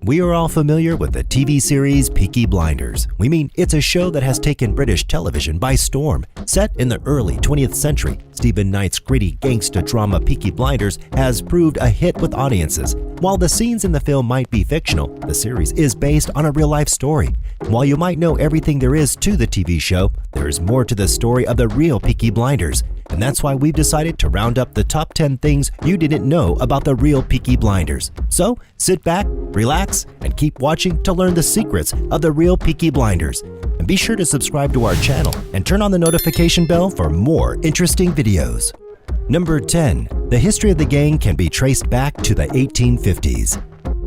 We are all familiar with the TV series Peaky Blinders. We mean it's a show that has taken British television by storm. Set in the early 20th century, Stephen Knight's gritty gangster drama Peaky Blinders has proved a hit with audiences. While the scenes in the film might be fictional, the series is based on a real-life story. While you might know everything there is to the TV show, there is more to the story of the real Peaky Blinders. And that's why we've decided to round up the top 10 things you didn't know about the real Peaky Blinders. So sit back, relax, and keep watching to learn the secrets of the real Peaky Blinders. And be sure to subscribe to our channel and turn on the notification bell for more interesting videos. Number 10. The history of the gang can be traced back to the 1850s.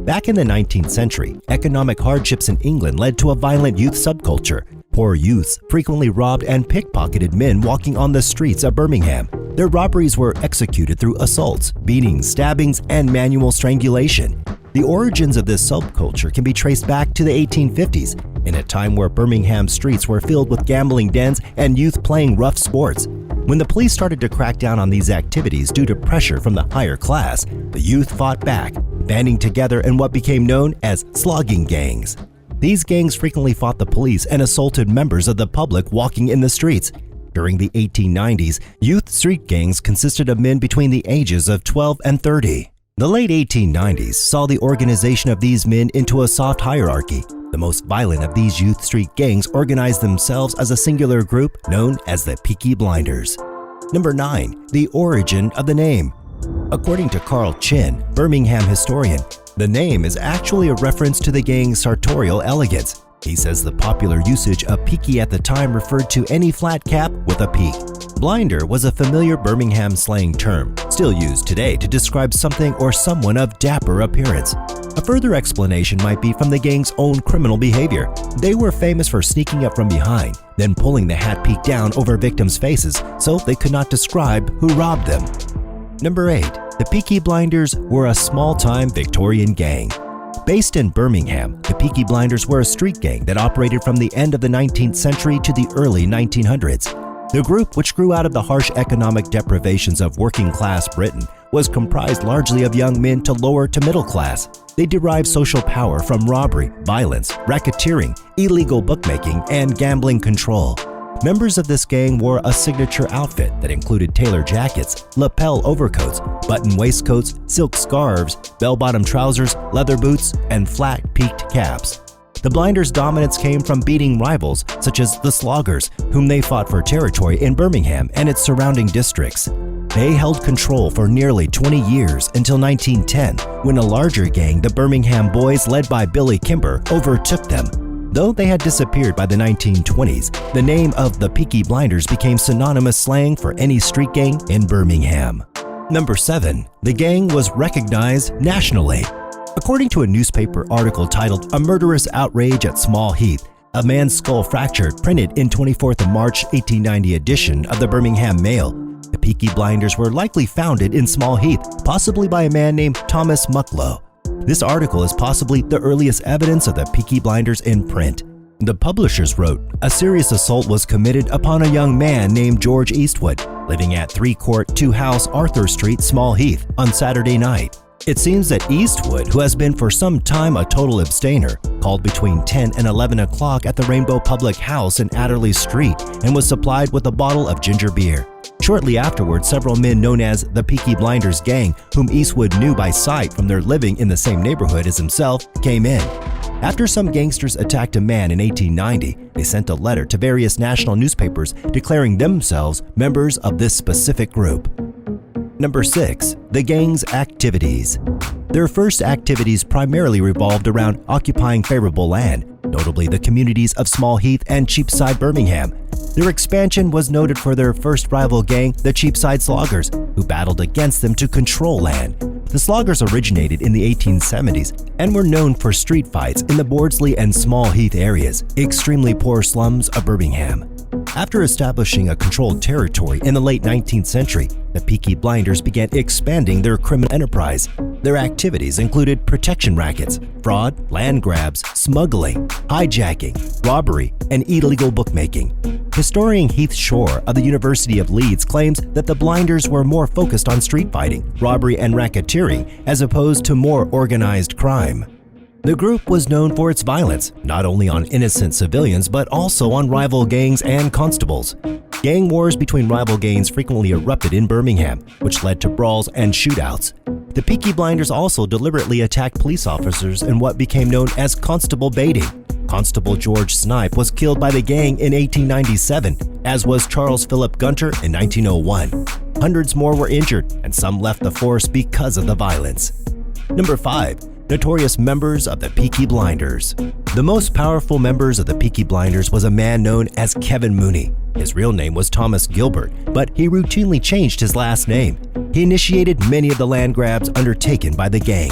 Back in the 19th century, economic hardships in England led to a violent youth subculture. Poor youths frequently robbed and pickpocketed men walking on the streets of Birmingham. Their robberies were executed through assaults, beatings, stabbings, and manual strangulation. The origins of this subculture can be traced back to the 1850s, in a time where Birmingham streets were filled with gambling dens and youth playing rough sports. When the police started to crack down on these activities due to pressure from the higher class, the youth fought back, banding together in what became known as slogging gangs. These gangs frequently fought the police and assaulted members of the public walking in the streets. During the 1890s, youth street gangs consisted of men between the ages of 12 and 30. The late 1890s saw the organization of these men into a soft hierarchy. The most violent of these youth street gangs organized themselves as a singular group known as the Peaky Blinders. Number 9. The origin of the name. According to Carl Chin, Birmingham historian, the name is actually a reference to the gang's sartorial elegance. He says the popular usage of peaky at the time referred to any flat cap with a peak. Blinder was a familiar Birmingham slang term, still used today to describe something or someone of dapper appearance. A further explanation might be from the gang's own criminal behavior. They were famous for sneaking up from behind, then pulling the hat peak down over victims' faces so they could not describe who robbed them. Number 8. The Peaky Blinders were a small-time Victorian gang. Based in Birmingham, the Peaky Blinders were a street gang that operated from the end of the 19th century to the early 1900s. The group, which grew out of the harsh economic deprivations of working-class Britain, was comprised largely of young men to lower to middle class. They derived social power from robbery, violence, racketeering, illegal bookmaking, and gambling control. Members of this gang wore a signature outfit that included tailor jackets, lapel overcoats, button waistcoats, silk scarves, bell-bottom trousers, leather boots, and flat-peaked caps. The Blinders' dominance came from beating rivals such as the Sloggers, whom they fought for territory in Birmingham and its surrounding districts. They held control for nearly 20 years until 1910, when a larger gang, the Birmingham Boys led by Billy Kimber, overtook them. Though they had disappeared by the 1920s, the name of the Peaky Blinders became synonymous slang for any street gang in Birmingham. Number 7. The gang was recognized nationally. According to a newspaper article titled "A Murderous Outrage at Small Heath," a man's skull fractured, printed in 24th of March 1890 edition of the Birmingham Mail. The Peaky Blinders were likely founded in Small Heath, possibly by a man named Thomas Mucklow. This article is possibly the earliest evidence of the Peaky Blinders in print. The publishers wrote, "A serious assault was committed upon a young man named George Eastwood, living at 3 Court 2 House Arthur Street, Small Heath, on Saturday night. It seems that Eastwood, who has been for some time a total abstainer, called between 10 and 11 o'clock at the Rainbow Public House in Adderley Street and was supplied with a bottle of ginger beer. Shortly afterwards, several men known as the Peaky Blinders gang, whom Eastwood knew by sight from their living in the same neighborhood as himself, came in. After some gangsters attacked a man in 1890, they sent a letter to various national newspapers declaring themselves members of this specific group." Number 6. The gang's activities. Their first activities primarily revolved around occupying favorable land, notably the communities of Small Heath and Cheapside, Birmingham. Their expansion was noted for their first rival gang, the Cheapside Sloggers, who battled against them to control land. The Sloggers originated in the 1870s and were known for street fights in the Bordsley and Small Heath areas, extremely poor slums of Birmingham. After establishing a controlled territory in the late 19th century, the Peaky Blinders began expanding their criminal enterprise. Their activities included protection rackets, fraud, land grabs, smuggling, hijacking, robbery, and illegal bookmaking. Historian Heath Shore of the University of Leeds claims that the Blinders were more focused on street fighting, robbery, and racketeering as opposed to more organized crime. The group was known for its violence, not only on innocent civilians but also on rival gangs and constables. Gang wars between rival gangs frequently erupted in Birmingham, which led to brawls and shootouts. The Peaky Blinders also deliberately attacked police officers in what became known as constable baiting. Constable George Snipe was killed by the gang in 1897, as was Charles Philip Gunter in 1901. Hundreds more were injured, and some left the force because of the violence. Number 5. Notorious members of the Peaky Blinders. The most powerful members of the Peaky Blinders was a man known as Kevin Mooney. His real name was Thomas Gilbert, but he routinely changed his last name. He initiated many of the land grabs undertaken by the gang.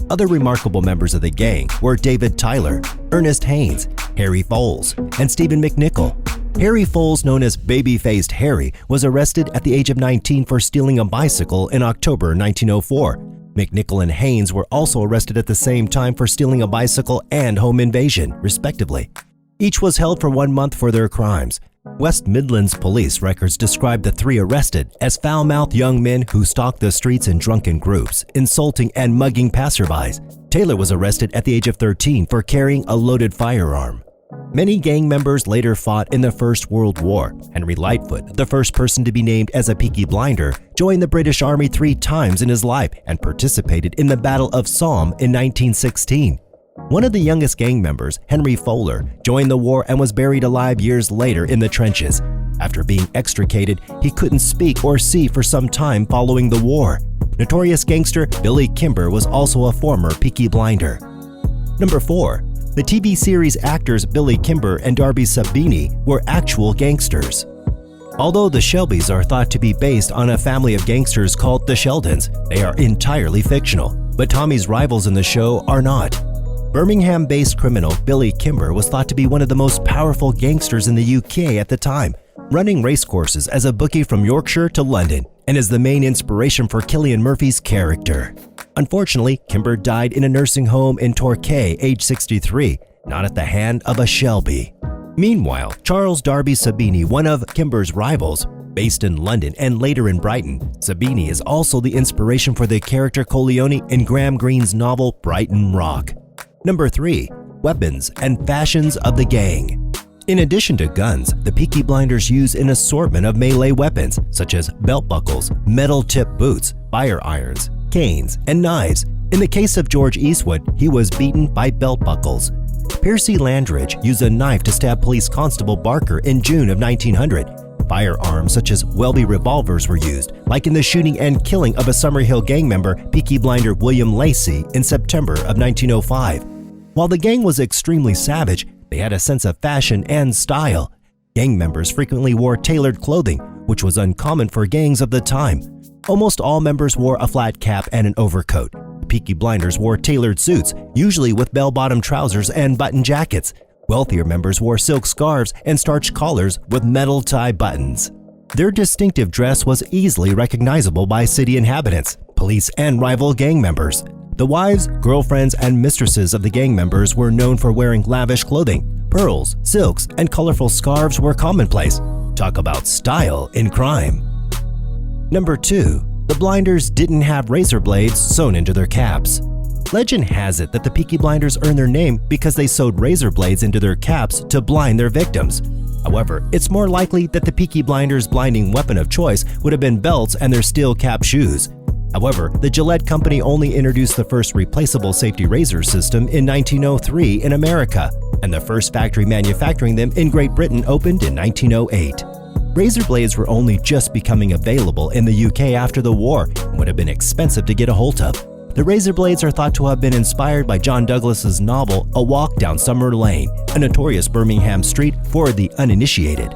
Other remarkable members of the gang were David Tyler, Ernest Haynes, Harry Foles, and Stephen McNichol. Harry Foles, known as Baby-Faced Harry, was arrested at the age of 19 for stealing a bicycle in October 1904. McNichol and Haynes were also arrested at the same time for stealing a bicycle and home invasion, respectively. Each was held for 1 month for their crimes. West Midlands police records describe the three arrested as foul-mouthed young men who stalked the streets in drunken groups, insulting and mugging passerbys. Taylor was arrested at the age of 13 for carrying a loaded firearm. Many gang members later fought in the First World War. Henry Lightfoot, the first person to be named as a Peaky Blinder, joined the British Army 3 times in his life and participated in the Battle of Somme in 1916. One of the youngest gang members, Henry Fowler, joined the war and was buried alive years later in the trenches. After being extricated, he couldn't speak or see for some time following the war. Notorious gangster Billy Kimber was also a former Peaky Blinder. Number 4. The TV series actors Billy Kimber and Darby Sabini were actual gangsters. Although the Shelbys are thought to be based on a family of gangsters called the Sheldons, they are entirely fictional, but Tommy's rivals in the show are not. Birmingham-based criminal Billy Kimber was thought to be one of the most powerful gangsters in the UK at the time, running racecourses as a bookie from Yorkshire to London, and is the main inspiration for Cillian Murphy's character. Unfortunately, Kimber died in a nursing home in Torquay, age 63, not at the hand of a Shelby. Meanwhile, Charles Darby Sabini, one of Kimber's rivals, based in London and later in Brighton, Sabini is also the inspiration for the character Corleone in Graham Greene's novel Brighton Rock. Number 3. Weapons and fashions of the gang. In addition to guns, the Peaky Blinders use an assortment of melee weapons such as belt buckles, metal-tipped boots, fire irons, canes, and knives. In the case of George Eastwood, he was beaten by belt buckles. Percy Landridge used a knife to stab police constable Barker in June of 1900. Firearms such as Welby revolvers were used, like in the shooting and killing of a Summerhill gang member, Peaky Blinder William Lacey, in September of 1905. While the gang was extremely savage, they had a sense of fashion and style. Gang members frequently wore tailored clothing, which was uncommon for gangs of the time. Almost all members wore a flat cap and an overcoat. The Peaky Blinders wore tailored suits, usually with bell-bottom trousers and button jackets. Wealthier members wore silk scarves and starched collars with metal tie buttons. Their distinctive dress was easily recognizable by city inhabitants, police, and rival gang members. The wives, girlfriends, and mistresses of the gang members were known for wearing lavish clothing. Pearls, silks, and colorful scarves were commonplace. Talk about style in crime. Number 2. The Blinders didn't have razor blades sewn into their caps. Legend has it that the Peaky Blinders earned their name because they sewed razor blades into their caps to blind their victims. However, it's more likely that the Peaky Blinders' blinding weapon of choice would have been belts and their steel cap shoes. However, the Gillette Company only introduced the first replaceable safety razor system in 1903 in America, and the first factory manufacturing them in Great Britain opened in 1908. Razor blades were only just becoming available in the UK after the war and would have been expensive to get a hold of. The razor blades are thought to have been inspired by John Douglas's novel A Walk Down Summer Lane, a notorious Birmingham street for the uninitiated.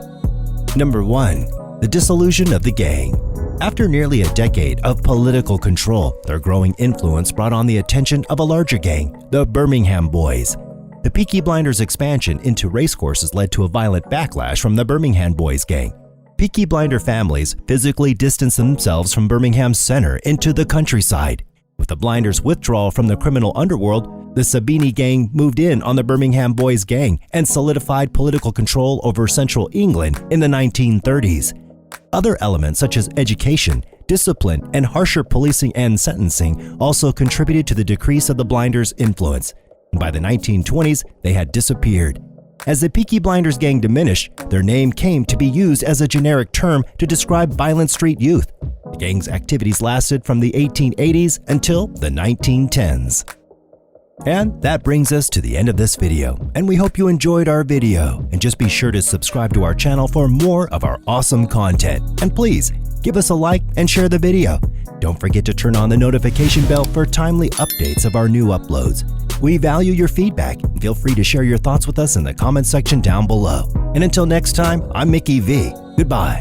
Number 1. The dissolution of the gang. After nearly a decade of political control, their growing influence brought on the attention of a larger gang, the Birmingham Boys. The Peaky Blinders' expansion into racecourses led to a violent backlash from the Birmingham Boys gang. Peaky Blinder families physically distanced themselves from Birmingham's center into the countryside. With the Blinders' withdrawal from the criminal underworld, the Sabini gang moved in on the Birmingham Boys gang and solidified political control over central England in the 1930s. Other elements such as education, discipline, and harsher policing and sentencing also contributed to the decrease of the Blinders' influence. By the 1920s, they had disappeared. As the Peaky Blinders gang diminished, their name came to be used as a generic term to describe violent street youth. The gang's activities lasted from the 1880s until the 1910s. And that brings us to the end of this video, and we hope you enjoyed our video. And just be sure to subscribe to our channel for more of our awesome content. And please, give us a like and share the video. Don't forget to turn on the notification bell for timely updates of our new uploads. We value your feedback. Feel free to share your thoughts with us in the comments section down below. And until next time, I'm Mickey V. Goodbye.